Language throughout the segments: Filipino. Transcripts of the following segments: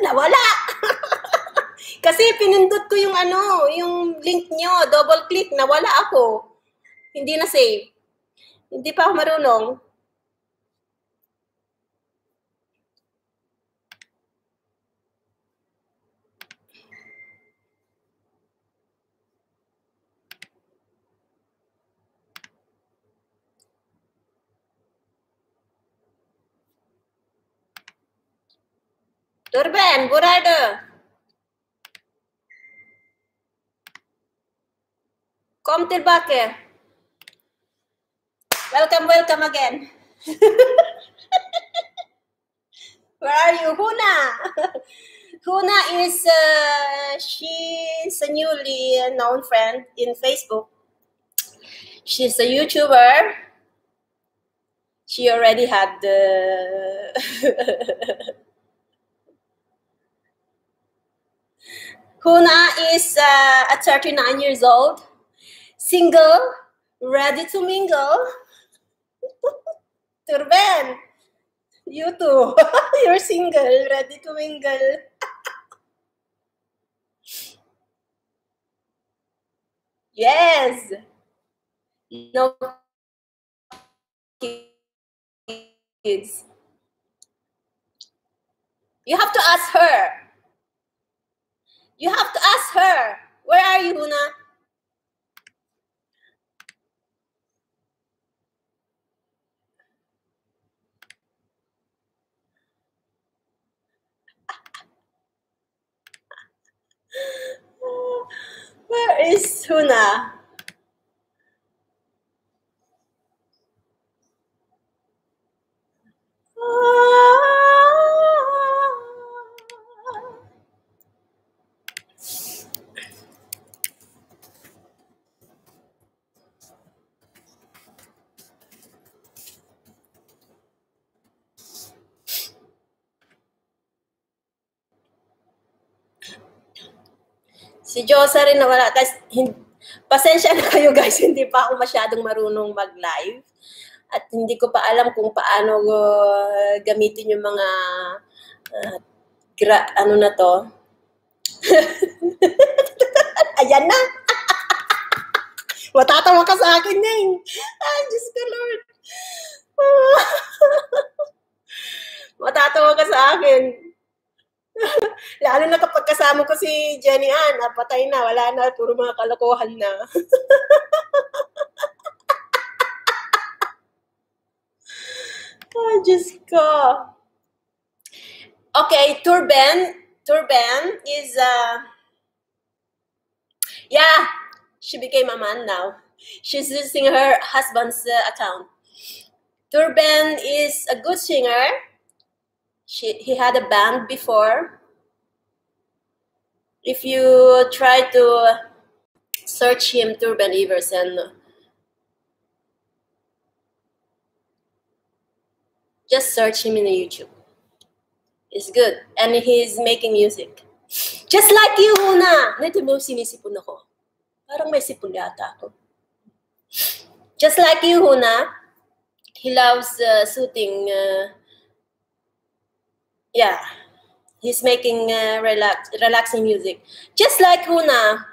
Nawala. Kasi pinindot ko yung yung link nyo, double click, nawala ako. Hindi na save. Hindi pa ako marunong. Turben, burada. Kom tillbaka. Welcome again. Where are you? Huna. Huna is, she's a newly known friend in Facebook. She's a YouTuber. She already had the... Huna is at 39 years old, single, ready to mingle. Turben, you too. You're single, ready to mingle. Yes. No kids. You have to ask her. You have to ask her. Where are you, Huna? Where is Huna? Si Josa rin nawala. Pasensya na kayo guys, hindi pa ako masyadong marunong mag-live. At hindi ko pa alam kung paano gamitin yung mga ano na to. Ayan na. Matatawa ka sa akin eh. Ay, Diyos ko Lord. Matatawa ka sa akin. Lalo na kapag kasama ko si Jenny Ann, patay na, wala na, puro mga kalokohan na. Ay, Diyos ko. Okay, Turben is, yeah, she became a man now. She's using her husband's account. Turben is a good singer. He had a band before. If you try to search him, Turben Iversen, just search him in YouTube. It's good. And he's making music. Just like you, Huna. Nito mo sinisipon ako. Parang may sipon yata ako. Just like you, Huna. He loves soothing. Yeah. He's making relaxing music. Just like Huna.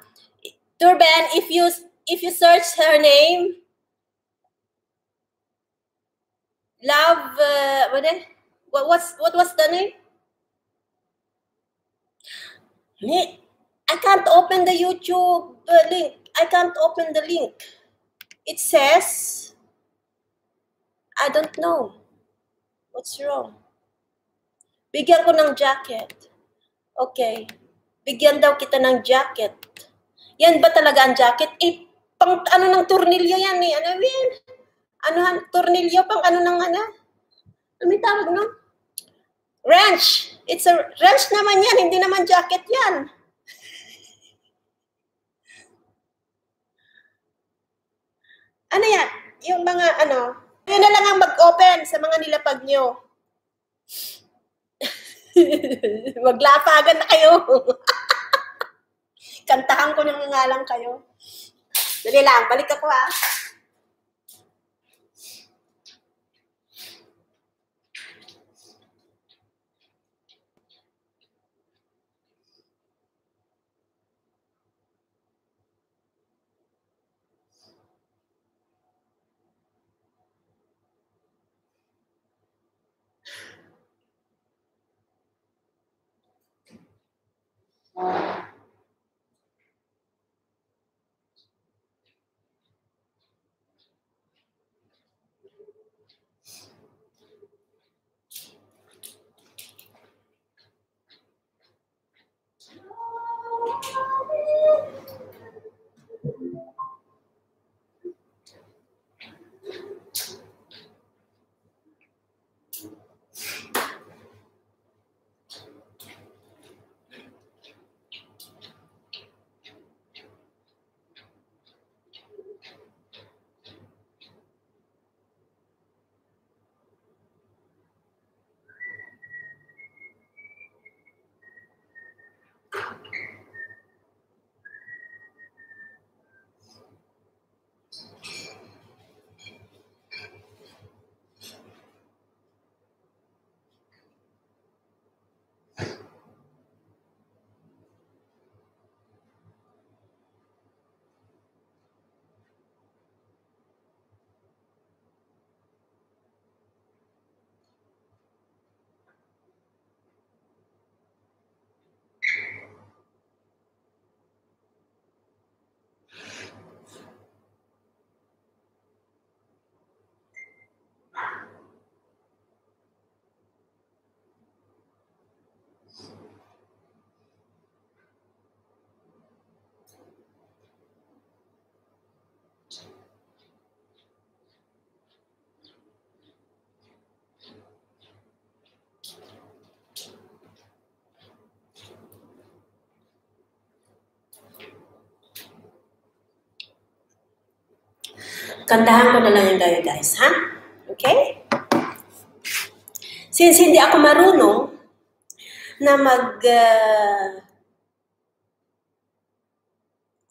Turben, if you search her name, love, what was the name? I can't open the YouTube link. I can't open the link. It says, I don't know. What's wrong? Bigyan ko ng jacket. Okay. Bigyan daw kita ng jacket. Yan ba talaga ang jacket? Pang ano ng tornilyo yan eh. Ano yan? Ano, tornilyo pang ano ng ano? Ano may tawag no? Wrench. It's a wrench naman yan. Hindi naman jacket yan. Ano yan? Yung mga ano? Yun na lang ang mag-open sa mga nilapag nyo. Maglapagan na kayo. Kantahan ko nang nga lang kayo. Dali lang, balik ako ha. Kantahan ko na lang yung kayo, guys, ha? Okay? Since hindi ako marunong na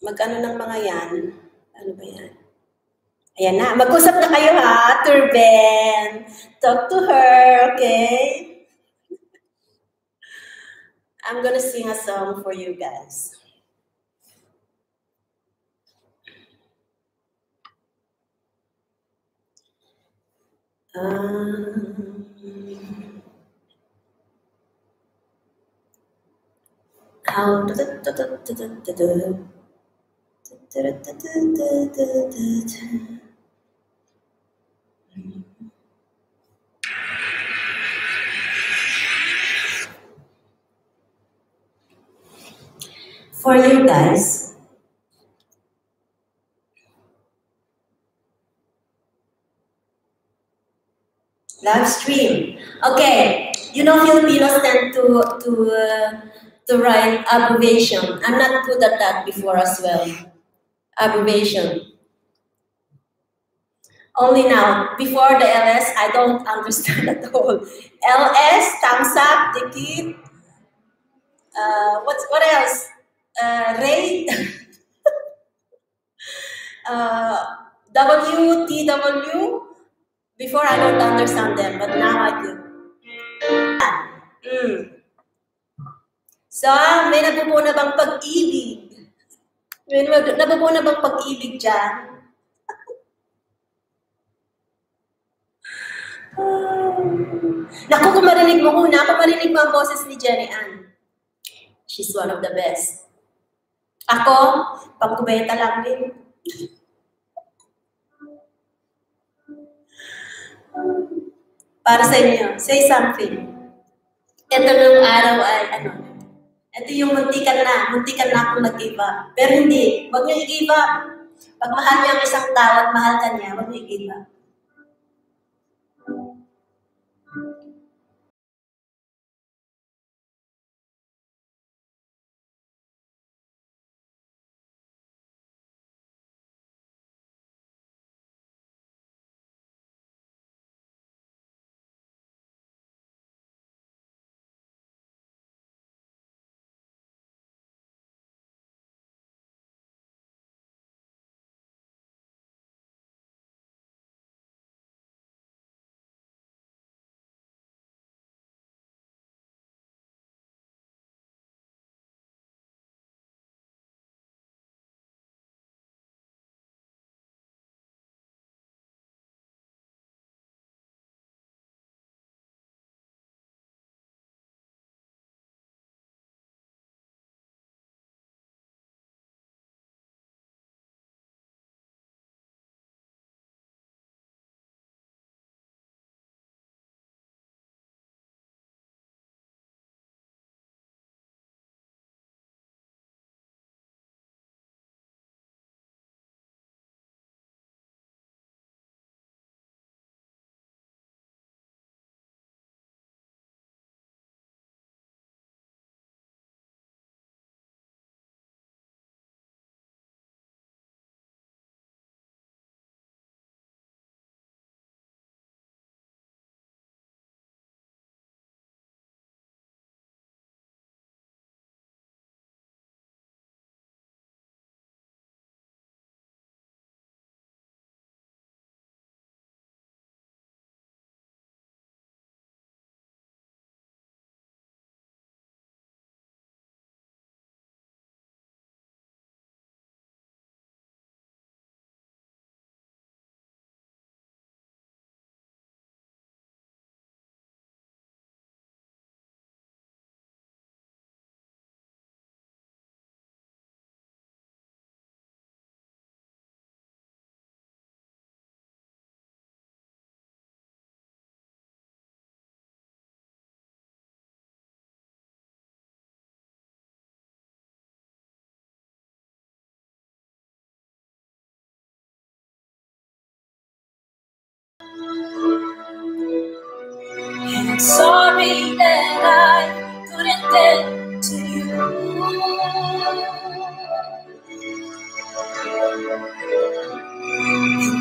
mag-ano ng mga yan. Ano ba yan? Ayan na. Mag-usap na kayo, ha? Turben. Talk to her, okay? I'm gonna sing a song for you guys. For you guys, live stream. Okay, you know Filipinos tend to write abbreviation. I'm not good at that before as well. Abbreviation. Only now. Before the LS, I don't understand at all. LS, thumbs up, ticket. What else? Rate. WTW. Before I don't understand them, but now I do. So, may nabubuo na bang pag-ibig? May nabubuo na bang pag-ibig dyan? Naku, kung marinig mo ang boses ni Jenny Ann. She's one of the best. Ako, pangkubeta lang din. Para sa inyo, say something. Ito nung araw ay, ito yung muntikan na akong nag-give up. Pero hindi, huwag niyo i-give up. Pag mahal niyo ang isang tao at mahal ka niya, huwag niyo i-give up.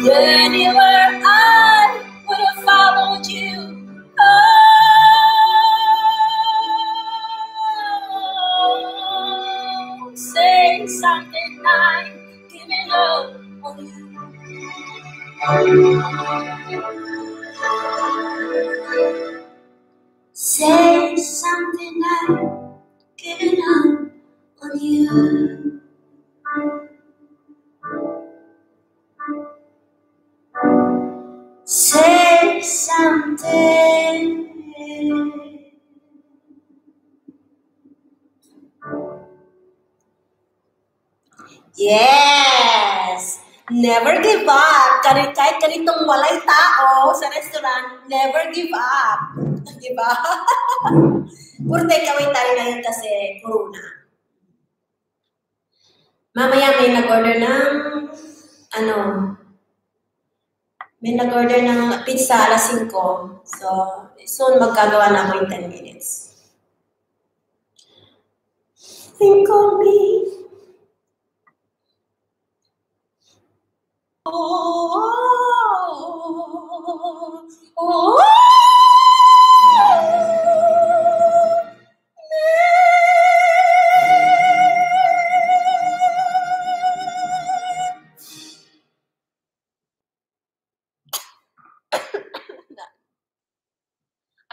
Anywhere I would have followed you. Oh, say something, I'm giving up on you. Say something, I'm giving up on you. Say something. Yes! Never give up. Kahit ganitong walay tao sa restaurant, never give up. Diba? Puro takeaway tayo ngayon kasi corona. Mamaya may nag-order ng may nag-order ng pizza alas 5. So, soon magkagawa na ako in 10 minutes. Think of me.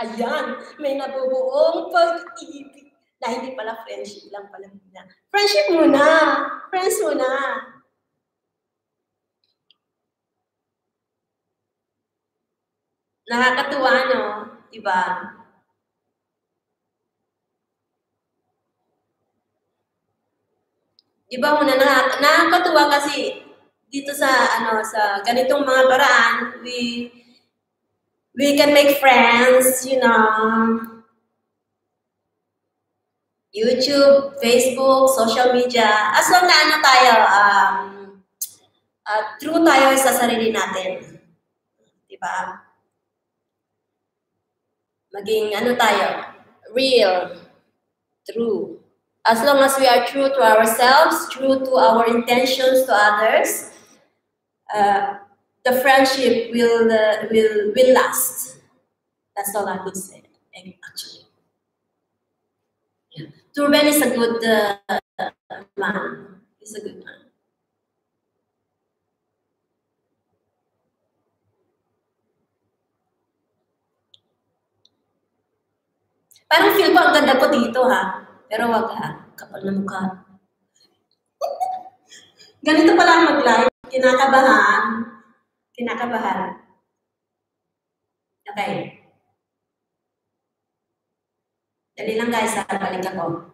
Ayan, may nabubuong pag-ibig na hindi pala friendship lang pala muna. Friendship muna. Friends muna. Nakakatuwa, no? Diba? Diba muna, nakakatuwa kasi dito sa sa ganitong mga paraan, we can make friends, YouTube, Facebook, social media. As long na tayo, true tayo sa sarili natin. Diba? Maging tayo, real, true. As long as we are true to ourselves, true to our intentions to others, the friendship will last. That's all I could say, actually. Yeah. Turben is a good man. He's a good man. Parang feel ko ang ganda ko dito, ha? Pero wag, ha? Kapal na mukha. Ganito pala mag-live. Kinakabahan. Okay. Dali lang guys, balik ako.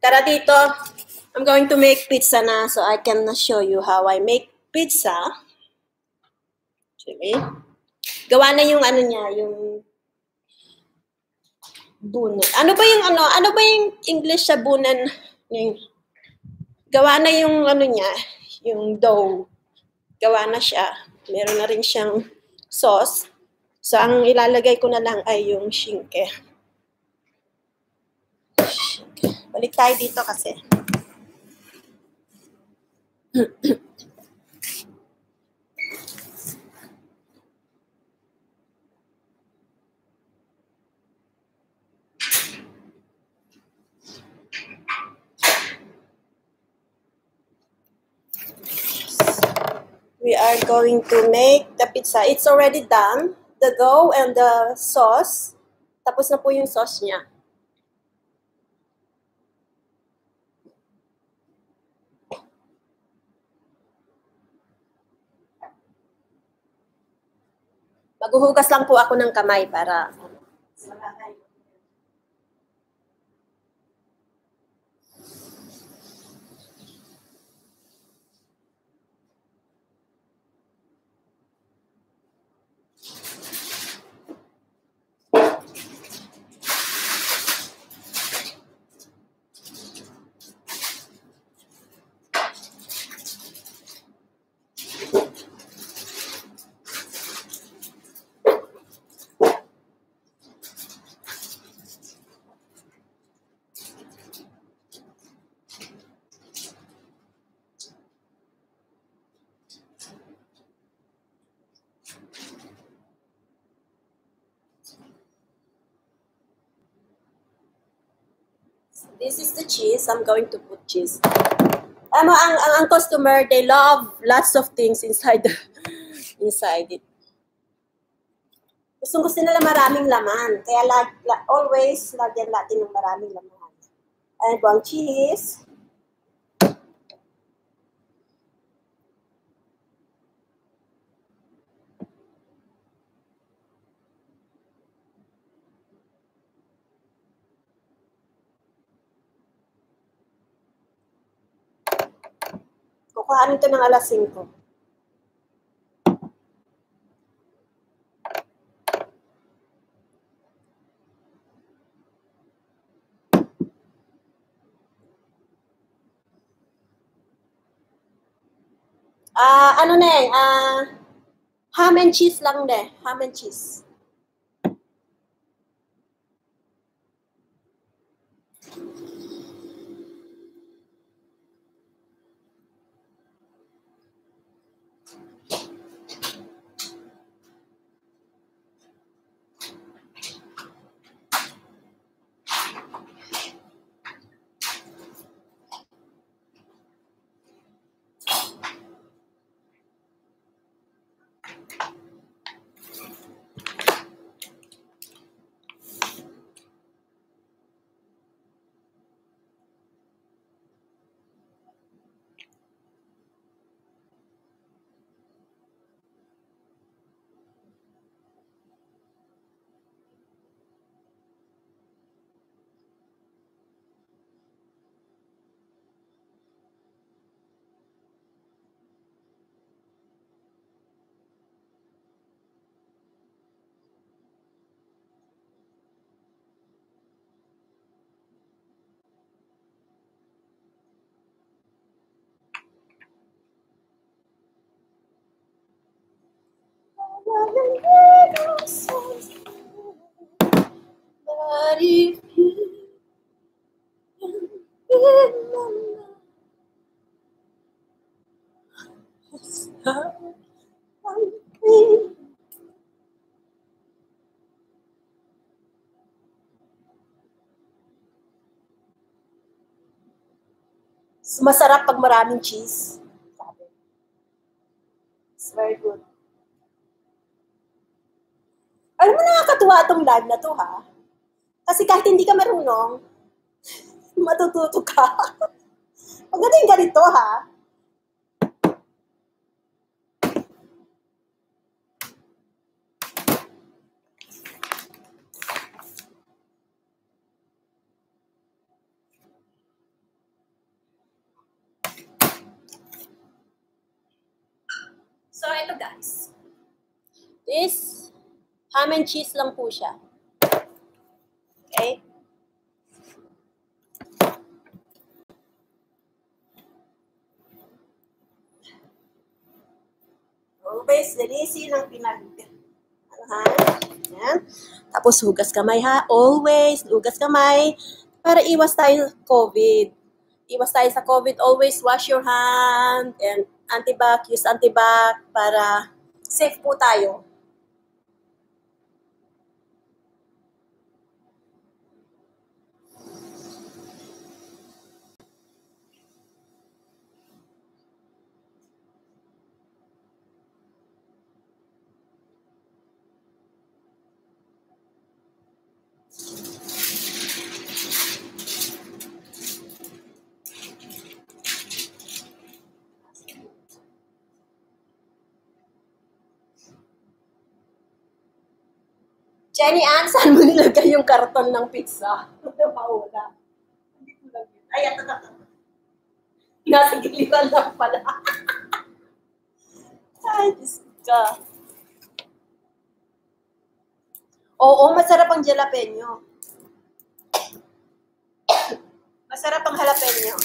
Tara dito. I'm going to make pizza na so I can show you how I make pizza. Actually, gawa na yung ano niya, yung bunan. Ano ba yung English sa bunan? Yung, gawa na yung ano niya, yung dough. Gawa na siya. Meron na rin siyang sauce. So, ang ilalagay ko na lang ay yung shinke. Balik tayo dito kasi. We are going to make the pizza. It's already done. The dough and the sauce. Tapos na po yung sauce niya. Maghuhugas lang po ako ng kamay para this is the cheese. I'm going to put cheese. Ang customer, they love lots of things inside it. Gusto nila maraming laman. Kaya always lagyan natin ng maraming laman. And buang cheese. Kukuhanin ito ng alas 5. Ano na ham and cheese lang ham and cheese. But if you masarap pag maraming cheese. It's very good. Alam mo, nakakatuwa itong live na to, ha? Kasi kahit hindi ka marunong, matututo ka. Pagdating ganito, ha? ito guys. This, ham and cheese lang po siya. Okay? Always, linisin ang Yan. Tapos, hugas kamay ha. Always, hugas kamay. Para iwas tayo sa COVID. Iwas tayo sa COVID. Always wash your hand and antibac, use antibac para safe po tayo. Jenny Ann, saan mo nilagay yung karton ng pizza? Paula. Ay, ito. Nasa giliwan lang pala. Ay, Diyos ka. Oo, masarap ang jalapeno. Masarap ang jalapeno.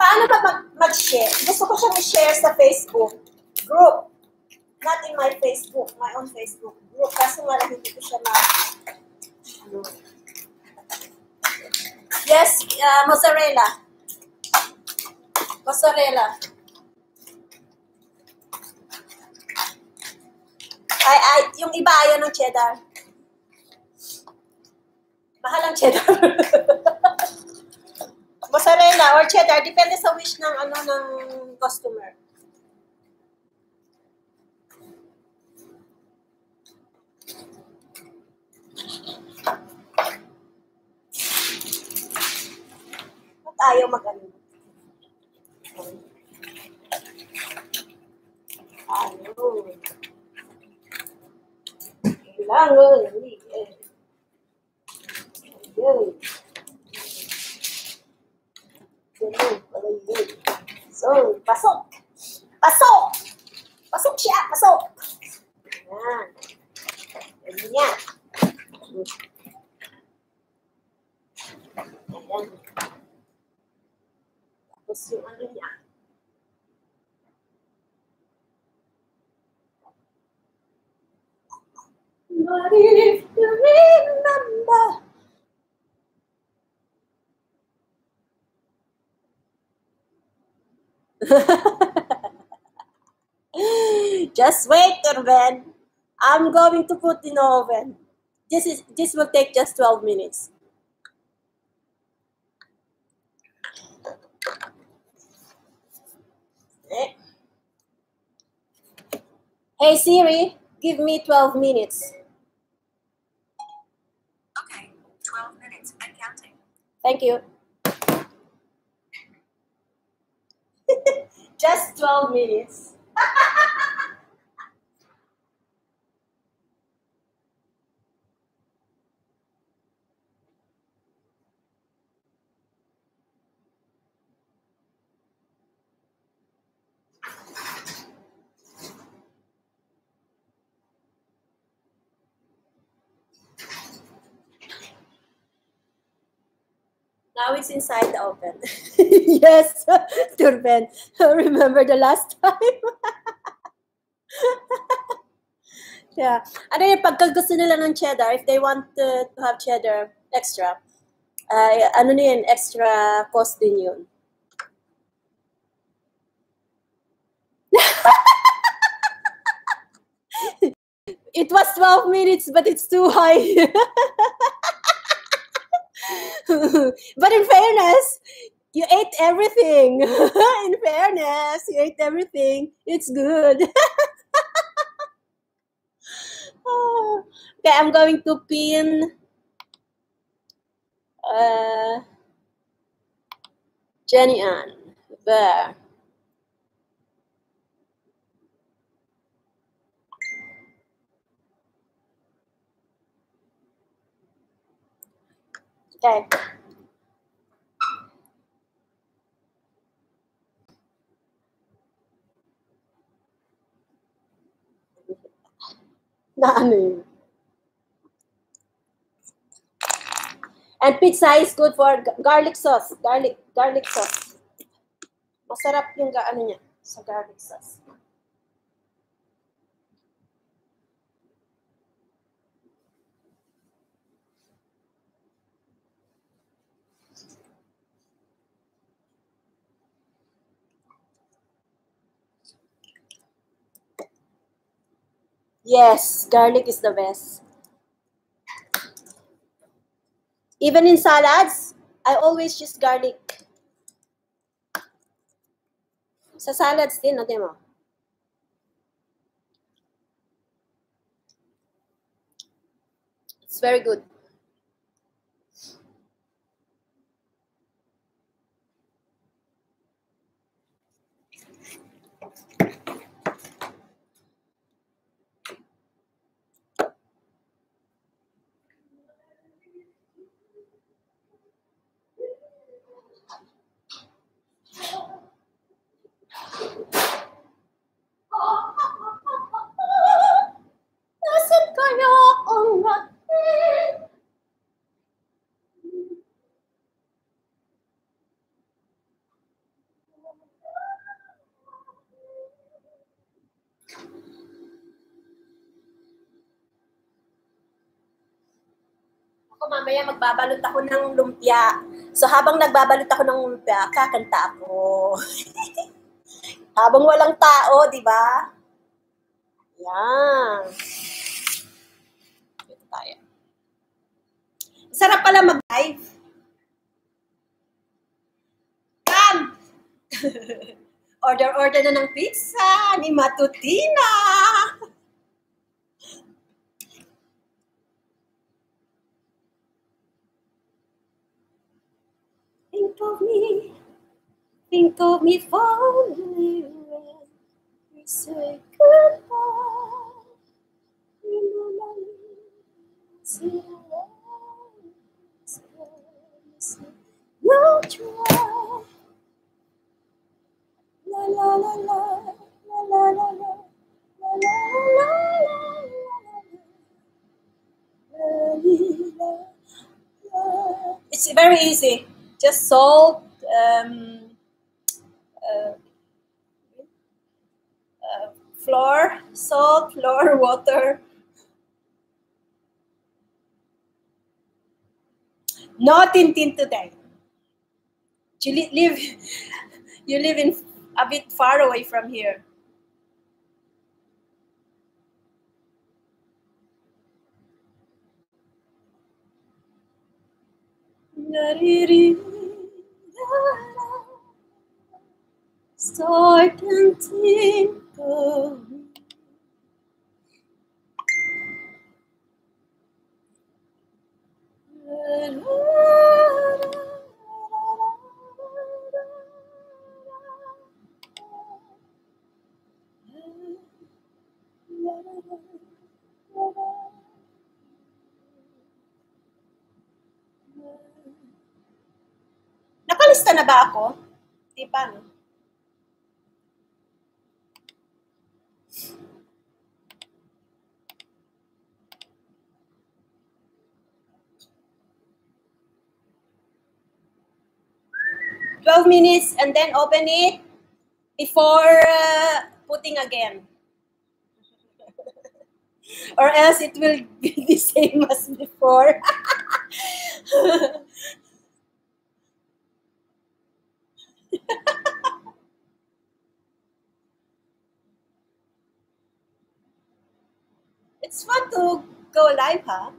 Paano ba mag-share? Gusto ko siyang i-share sa Facebook group. Not in my Facebook, my own Facebook group. Kaso nga lang hindi ko siya ano. Yes, mozzarella. Mozzarella. Ay, yung iba ayaw ng cheddar. Mahal ang cheddar. Mozzarella or cheddar, depende sa wish ng ng customer. At ayaw mag-ano. Kailangan. So, pasok! Pasok! Pasok siya! Pasok! Ayan. Ganyan. Ayan. Tapos yung niya. But if you remember just wait, Turben. I'm going to put in the oven. This will take just 12 minutes. Okay. Hey Siri, give me 12 minutes. Okay, 12 minutes and counting. Thank you. Just 12 minutes. Now it's inside the oven. Yes, Turben. Remember the last time? Yeah. Ano yung pagka gusto nila ng cheddar, if they want to have cheddar extra, ano na yun, extra cost din yun. It was 12 minutes, but it's too high. But in fairness, you ate everything. In fairness, you ate everything. It's good. Okay, I'm going to pin Jenny Ann there. Okay. Na ano yun? And pizza is good for garlic sauce. Garlic sauce. Masarap yung ano niya sa garlic sauce. Yes, garlic is the best. Even in salads, I always use garlic. Sa salads din, no, mo? It's very good. Nasaan kaya ang ating? Ako mamaya magbabalot ako ng lumpia. So habang nagbabalot ako ng lumpia, kakanta ako. Habang walang tao, di ba? Yan. Ito tayo. Sarap pala mag-live. Come! Order na ng pizza ni Matutina. Think of me fondly when we say goodbye. Remember me, see no try. La la la la, la la la la, la la la la la. It's very easy. Just salt, flour, salt, flour, water. No Tintin today. You live in a bit far away from here. Start and think of me. Nakalista na ba ako? Di pa, no? minutes and then open it before putting again. Or else it will be the same as before. It's fun to go live, huh?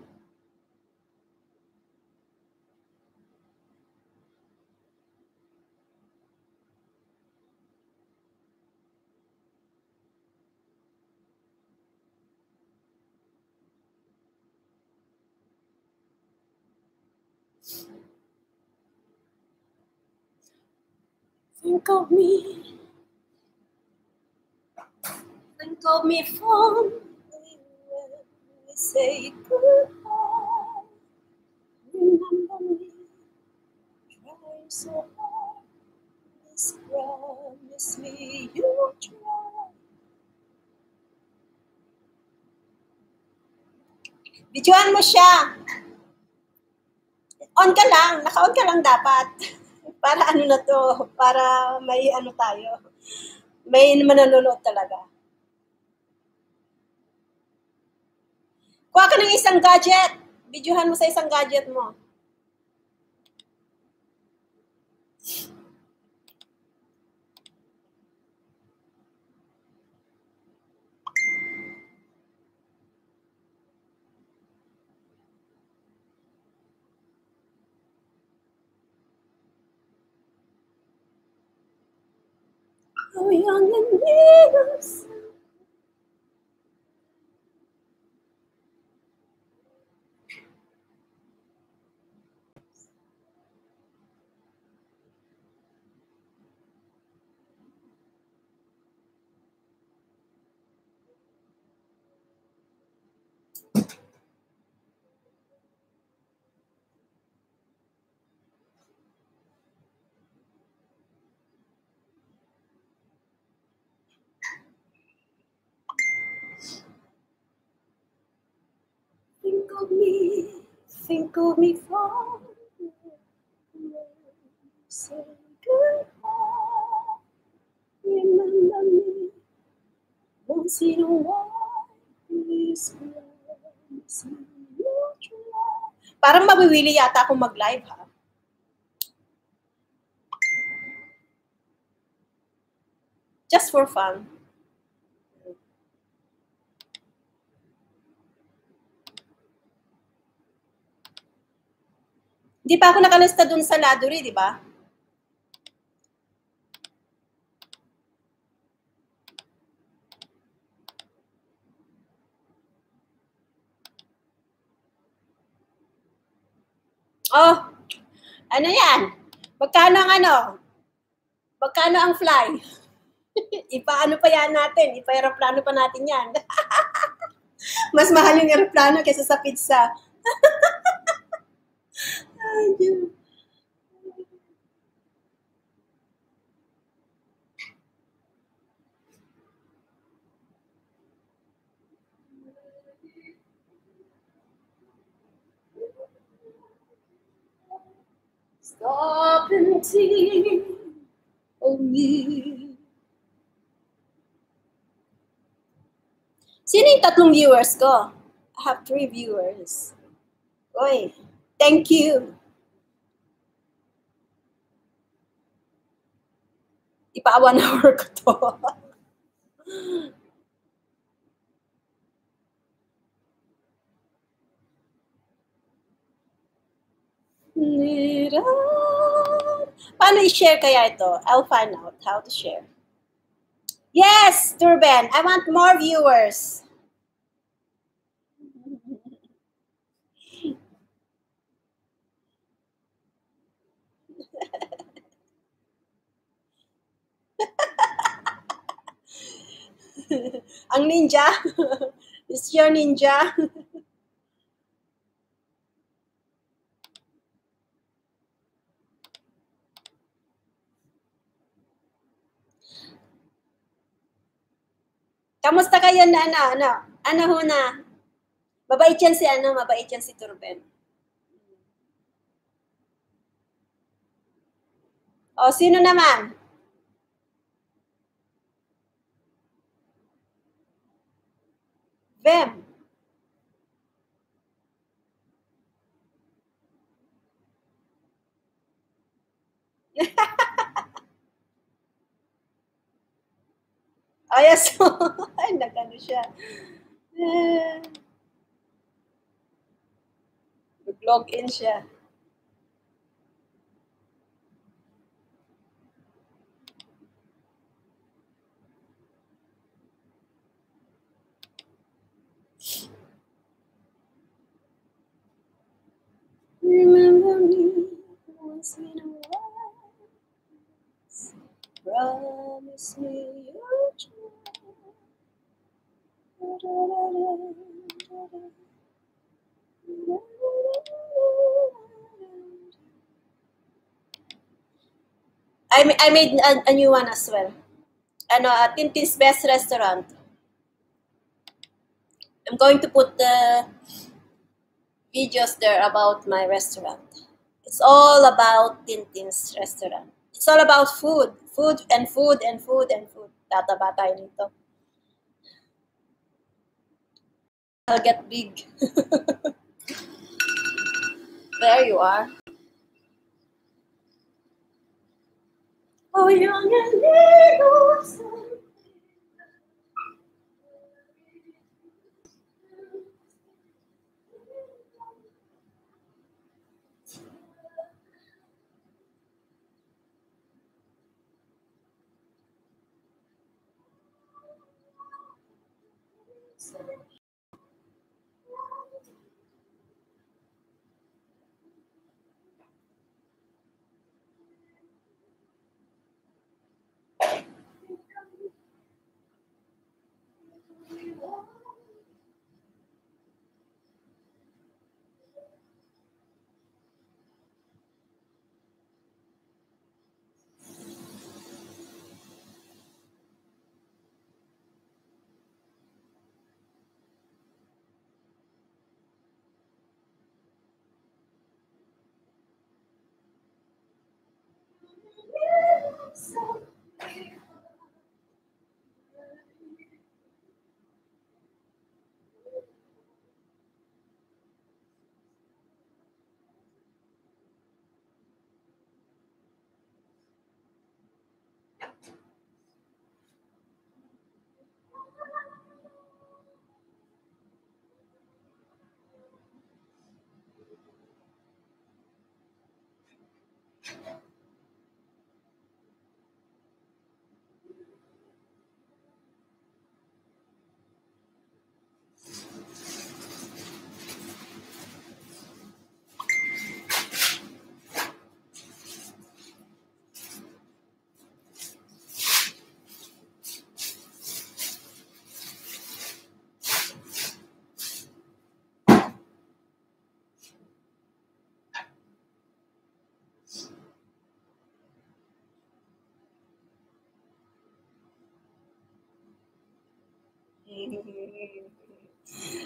Think of me. Think of me fondly when we say goodbye. Remember me. so hard. Please promise me you'll try. Videoan mo siya. On ka lang. Naka-on ka lang dapat. Para ano na to. Para may ano tayo. May mananonood talaga. Kuha ka ng isang gadget. Videohan mo sa isang gadget mo. How young and innocent. Think of me far. Say goodbye. Remember me once in a while. Please promise me you'll try. Parang mabiwili yata akong mag-live, ha? Just for fun. Hindi pa ako nakalista dun sa Laduri, di ba? Oh, ano yan? Magkano ang ano? Magkano ang fly? Ipaano pa yan natin? Ipa-aeroplano pa natin yan. Mas mahal yung aeroplano kaysa sa pizza. Ay, Diyos. Stop and think of me. Sino yung 3 viewers ko? I have 3 viewers. Oy, thank you. Ipa 1 hour ko to. Paano i-share kaya ito? I'll find out how to share. Yes, Turben, I want more viewers. Ang ninja? Is your ninja? Kamusta kayo na ano ho na? Mabait yan si Turben. O, sino naman? Vem. Oh, yes. Ay, nag-ano siya. Nag-log in siya. Remember me once in a while. Promise me you'll try. I made a new one as well. Ano, Tintin's Best Restaurant. I'm going to put the videos there about my restaurant. It's all about Tintin's restaurant. It's all about food. Food and food and food and food. Tataba tayo nito. I'll get big. There you are. Oh, young and little.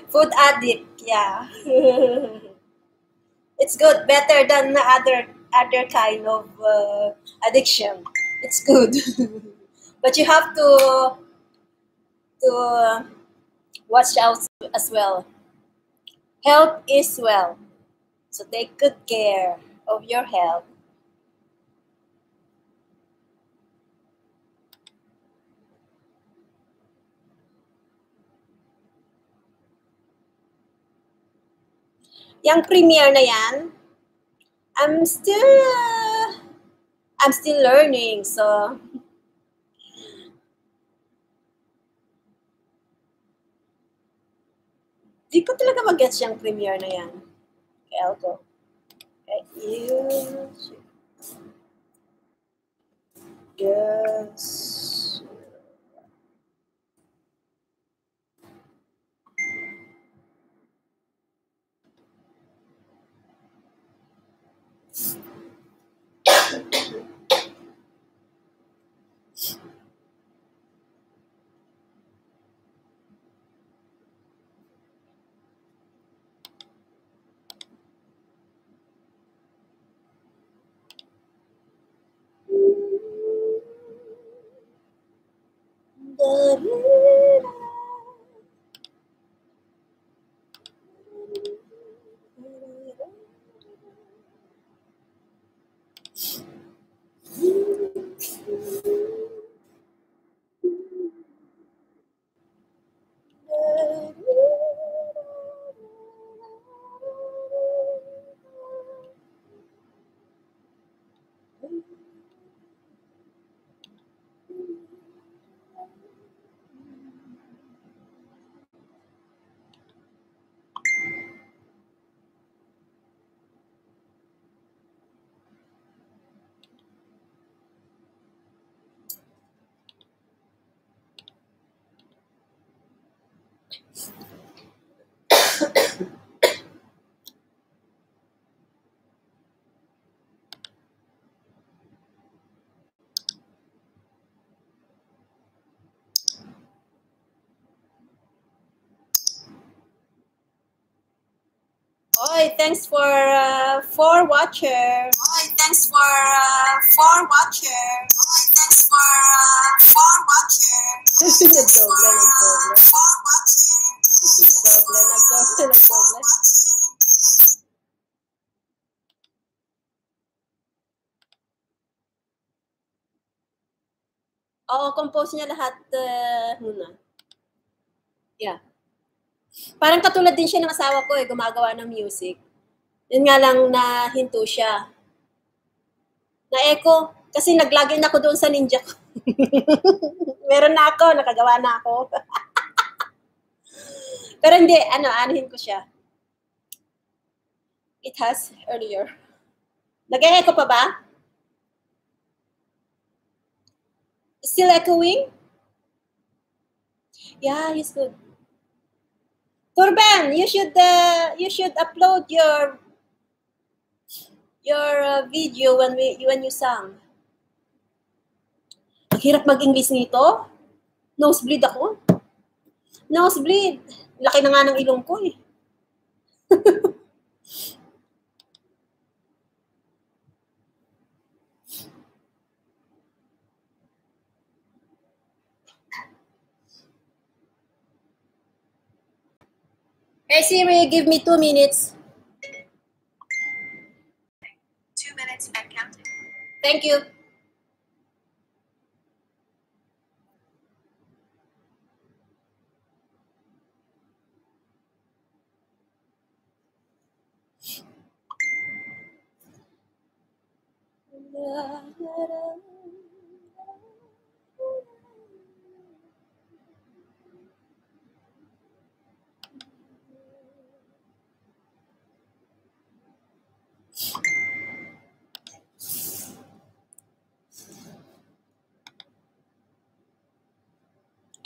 Food addict, yeah. It's good, better than the other kind of addiction. It's good, but you have to watch out as well. Health is wealth, so take good care of your health. Yang premiere na yan, I'm still learning, so di ko talaga mag-gets yung premiere na yan. Okay, I'll go. Okay, yes. Oy, thanks for watcher. Oy, thanks for watcher. Oy, thanks for watcher. Nagdoble. For watcher. Nagdoble. Oo, compose niya lahat muna. Yeah. Parang katulad din siya ng asawa ko gumagawa ng music. Yun nga lang na hinto siya. Na-echo. Kasi nag-login ako doon sa Ninja ko. Meron na ako, nakagawa na ako. Pero hindi, anuhin ko siya. It has earlier. Nag-echo pa ba? Still echoing? Yeah, he's good. Turban, you should upload your video when you sang. Ang hirap mag-English nito. Nosebleed ako. Nosebleed. Laki na nga ng ilong ko eh. Hey Siri, give me 2 minutes. 2 minutes and counting. Thank you.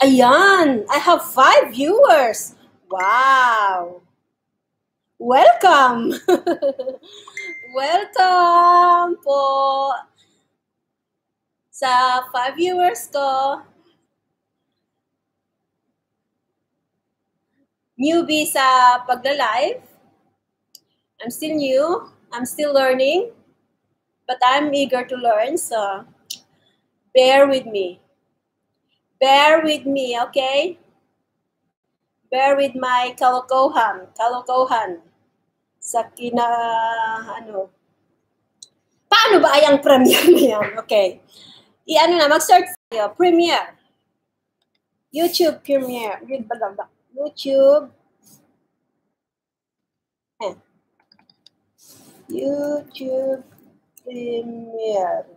Ayan, I have 5 viewers. Wow. Welcome. Welcome po sa 5 viewers ko. Newbie sa pagla-live. I'm still new. I'm still learning. But I'm eager to learn, so bear with me. Bear with me, okay? Bear with my kalokohan sa Paano ba ang Premiere na yan? Okay. Mag-search tayo. Premiere. YouTube Premiere. YouTube. YouTube Premiere.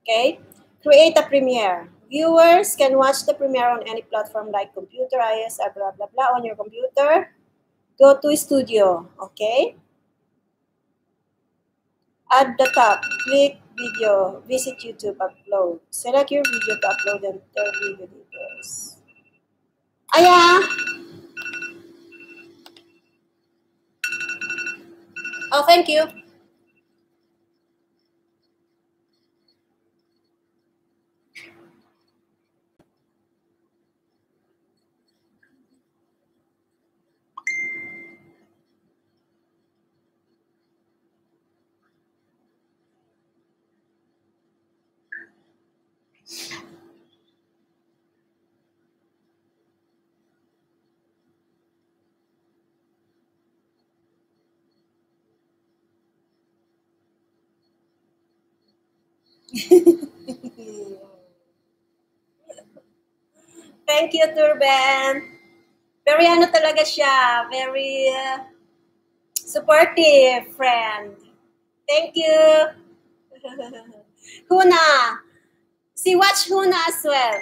Okay, create a premiere. Viewers can watch the premiere on any platform like computer, iOS, blah, blah, blah, on your computer. Go to studio, okay? At the top, click video, visit YouTube, upload. Select your video to upload and enter video details. Aya! Oh, thank you. Thank you, Turban. Very talaga siya. Very supportive friend. Thank you. Huna. Watch Huna as well.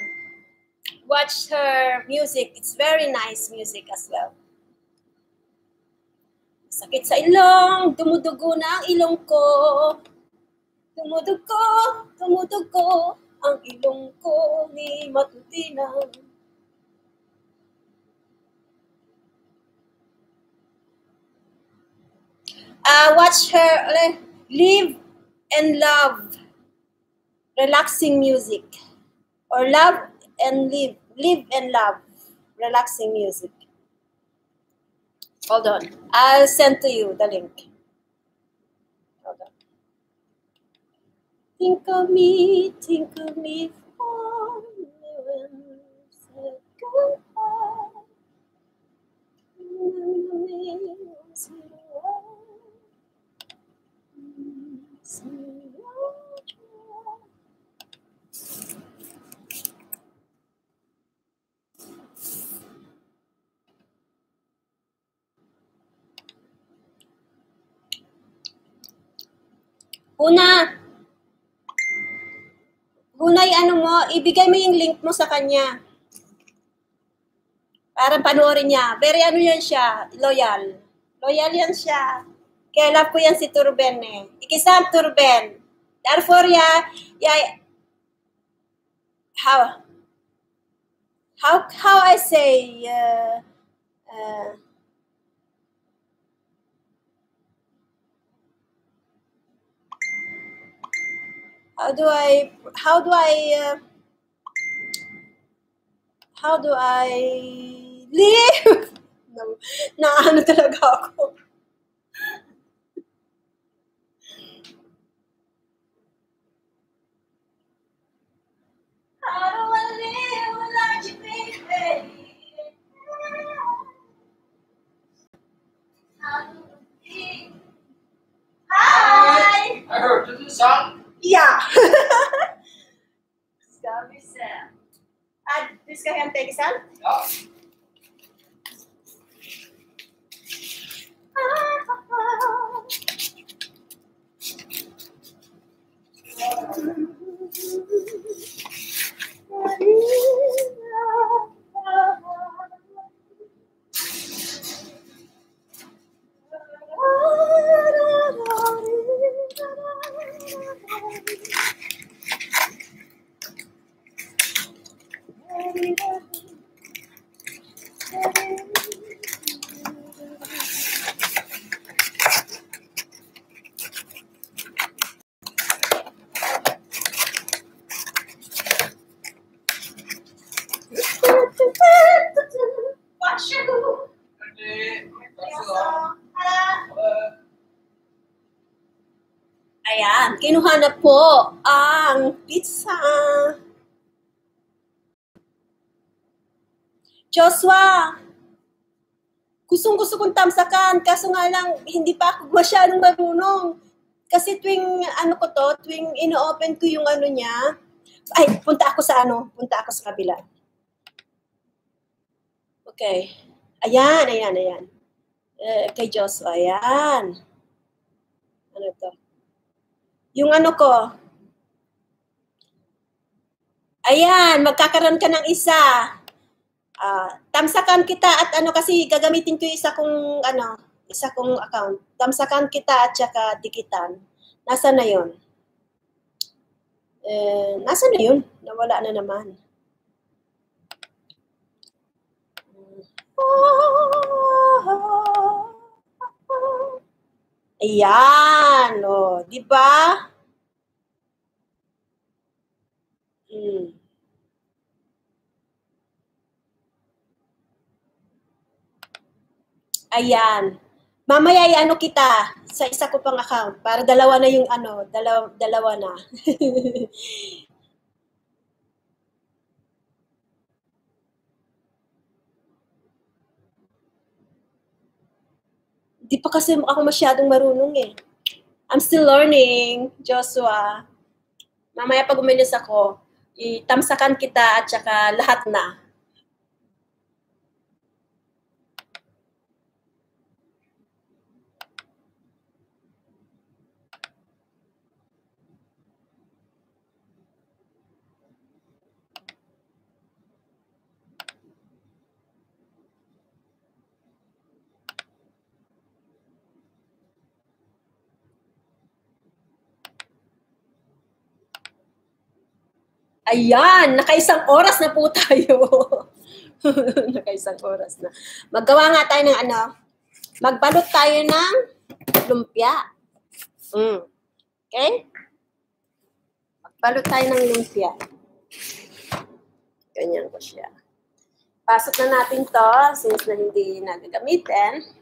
Watch her music. It's very nice music as well. Sakit sa ilong, dumudugo na ang ilong ko. Dumudugo ang ilong ko ni matutinang. Watch her Live and Love, relaxing music. Or Love and Live and Love, relaxing music. Hold on. I'll send to you the link. Hold on. Think of me fondly when we said goodbye. Hunay, ano mo, ibigay mo yung link mo sa kanya. Para panoorin niya. Very ano yan siya, loyal. Loyal yan siya. Kaya love ko yan si Turben eh. Ikisam Turben. Therefore, how I say, how do I live? Ano talaga ako. How do I live without you, baby? How do I live? Hi! I heard this is a song. Yeah. Ska vi se. Du ska hämta Excel? Ja. Ayan, kinuha na po ang pizza. Joshua, gustong-gusto kong tamsakan, kaso nga lang, hindi pa ako masyadong marunong. Kasi tuwing ino-open ko yung ano niya, punta ako sa kabila. Okay. Ayan. Kay Joshua, ayan. Ano to? Yung ano ko. Ayan, magkakaroon ka ng isa. Tamsakan kita at kasi gagamitin ko yung isa kong account. Tamsakan kita at saka dikitan. Nasaan na yun? Nasaan na yun? Nawala na naman. Ayan, di ba? Ayan. Mamaya kita sa isa ko pang account para dalawa na yung dalawa na. Di pa kasi ako masyadong marunong eh. I'm still learning, Joshua. Mamaya pag umilis ako, itamsakan kita at saka lahat na. Ayan, nakaisang oras na po tayo. Nakaisang oras na. Maggawa nga tayo ng magbalot tayo ng lumpia. Okay? Magbalot tayo ng lumpia. Ganyan ko siya. Pasok na natin to since na hindi nagagamitin.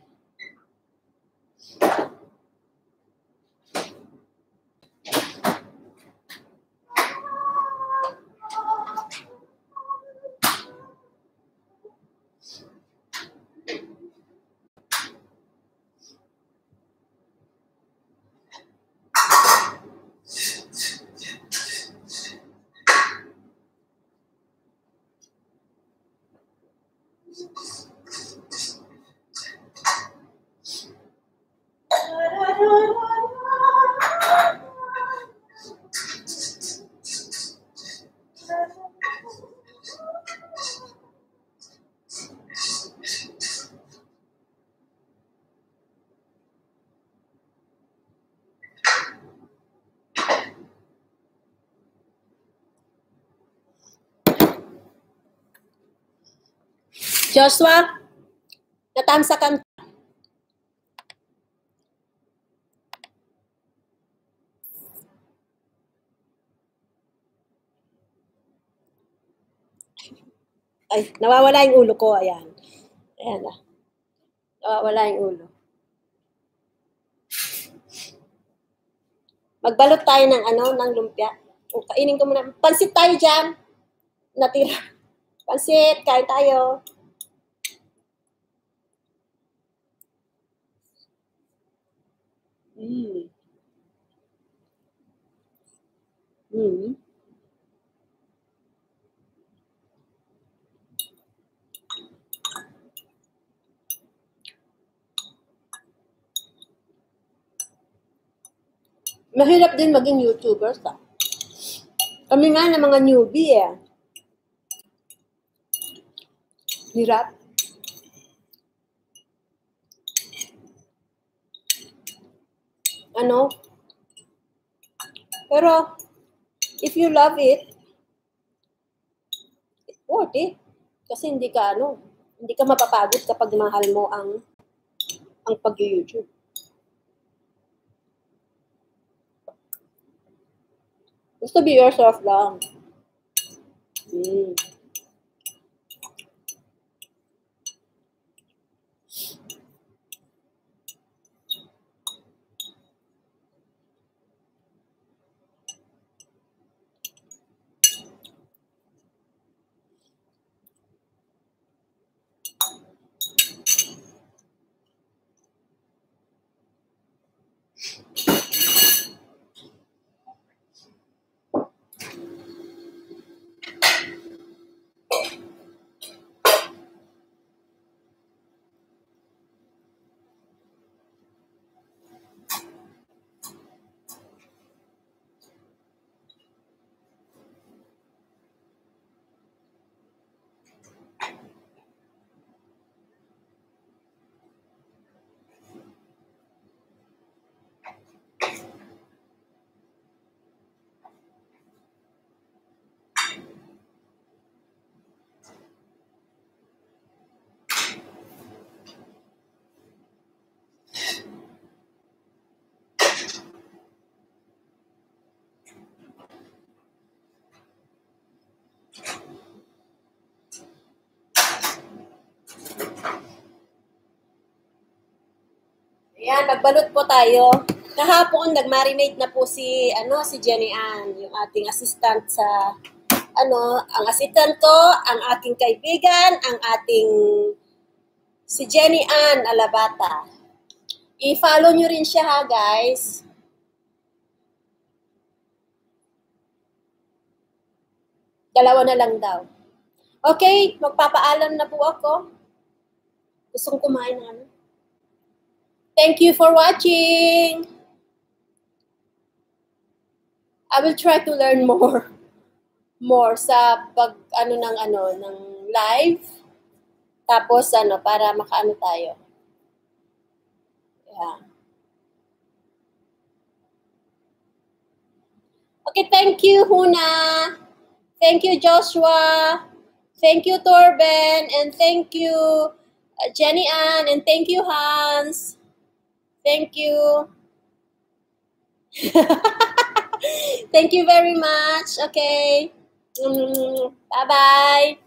Joshua, natamsakan. Ay, nawawala yung ulo ko. Ayan. Ayan na. Nawawala yung ulo. Magbalot tayo ng ng lumpia. Kainin ko muna. Pansit tayo dyan. Natira. Pansit, kain tayo. Mahirap din maging YouTubers, ah. Kami nga na mga newbie, eh. Hirap. Pero, if you love it, it's worth it. Kasi hindi ka mapapagod kapag mahal mo ang pag-YouTube. Just to be yourself lang. Ayan, magbalot po tayo. Kahapon, nag-marinate na po si Jenny Ann, yung ating assistant sa, ang assistant ko, ang aking kaibigan, ang ating, si Jenny Ann Alabata. I-follow nyo rin siya, ha, guys. Dalawa na lang daw. Okay, magpapaalam na po ako. Gustong kumain ng Thank you for watching. I will try to learn more sa ng live. Tapos para makaano tayo. Yeah. Okay, thank you, Huna. Thank you, Joshua. Thank you, Torben, and thank you, Jenny Ann, and thank you, Hans. Thank you. Thank you very much. Okay. Bye-bye.